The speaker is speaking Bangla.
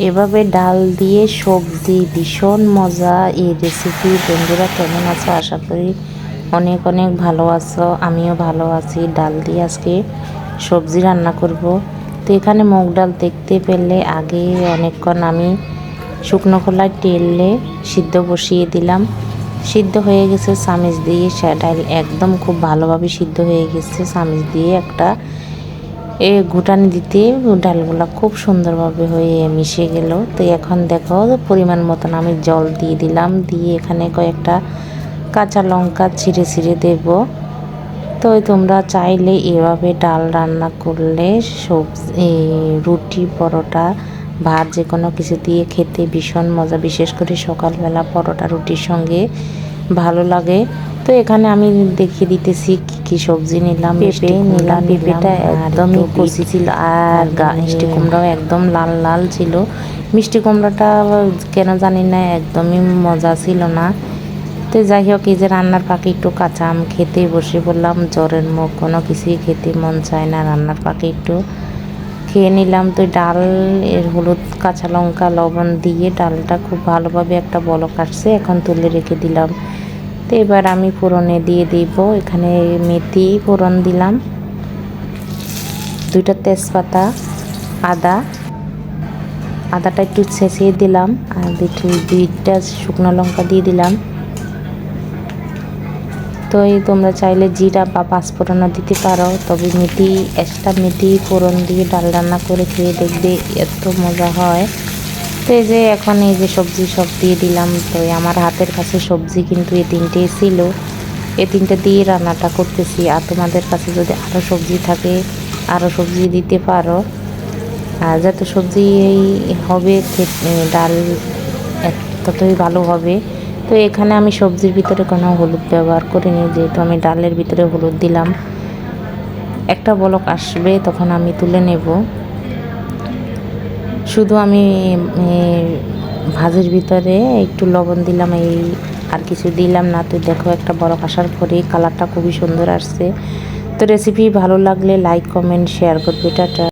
এভাবে ডাল দিয়ে সবজি ভীষণ মজা এই রেসিপি। বন্ধুরা কেমন আছো? আশা করি অনেক অনেক ভালো আছো। আমিও ভালো আছি। ডাল দিয়ে আজকে সবজি রান্না করব। তো এখানে মুগ ডাল দেখতে পেলে আগে অনেকক্ষণ আমি শুকনো খোলায় তেলে সিদ্ধ বসিয়ে দিলাম। সিদ্ধ হয়ে গেছে চামিচ দিয়ে, ডাল একদম খুব ভালোভাবে সিদ্ধ হয়ে গেছে। চামিচ দিয়ে একটা ঘুটানি দিতে ডালগুলো খুব সুন্দরভাবে হয়ে মিশে গেল। তো এখন দেখো পরিমাণ মতন আমি জল দিয়ে দিলাম, দিয়ে এখানে কয়েকটা কাঁচা লঙ্কা ছিঁড়ে ছিঁড়ে দেব। তো তোমরা চাইলে এভাবে ডাল রান্না করলে সবজি, রুটি, পরোটা, ভাত যে কোনো কিছু দিয়ে খেতে ভীষণ মজা, বিশেষ করে সকালবেলা পরোটা রুটির সঙ্গে ভালো লাগে। তো এখানে আমি দেখিয়ে দিতেছি কি কি সবজি নিলাম। পেঁপে নিলাম, পেঁপেটা একদমই কচি ছিল, আর মিষ্টি কুমড়াও একদম লাল লাল ছিল। মিষ্টি কুমড়াটা কেন জানি না একদমই মজা ছিল না। তো যাই হোক, এই যে রান্নার পাকে একটু কাঁচা আম খেতে বসে বললাম, জ্বরের মুখ, কোনো কিছুই খেতে মন চায় না, রান্নার পাকে একটু খেয়ে নিলাম। তো ডাল এর হলুদ, কাঁচা লঙ্কা, লবণ দিয়ে ডালটা খুব ভালোভাবে একটা বলক আসছে, এখন তুলে রেখে দিলাম। তো এবার আমি ফোড়নে দিয়ে দিব, এখানে মেথি ফোড়ন দিলাম, 2টা তেজপাতা, আদাটা একটু ছেঁচিয়ে দিলাম, আর 2টা শুকনো লঙ্কা দিয়ে দিলাম। তো এই তোমরা চাইলে জিরা বা পাঁচফোড়নও দিতে পারো, তবে এক্সট্রা মেথি ফোড়ন দিয়ে ডাল রান্না করে খেয়ে দেখবে এত মজা হয়। তো এই যে এখন এই যে সবজি সব দিয়ে দিলাম। তো আমার হাতের কাছে সবজি কিন্তু এই 3টেই ছিল, এই 3টে দিয়ে রান্নাটা করতেছি। আর তোমাদের কাছে যদি আরও সবজি থাকে আরও সবজি দিতে পারো, আর যত সবজি হবে ডাল ততই ভালো হবে। তো এখানে আমি সবজির ভিতরে কোনো হলুদ ব্যবহার করিনি, যেহেতু আমি ডালের ভিতরে হলুদ দিলাম। একটা বলক আসবে তখন আমি তুলে নেব। শুধু আমি ভাজির ভিতরে একটু লবণ দিলাম, আর কিছু দিলাম না। তো দেখো একটা বলক আসার পরে কালারটা খুবই সুন্দর আসছে। তো রেসিপি ভালো লাগলে লাইক, কমেন্ট, শেয়ার করবে। টাটা।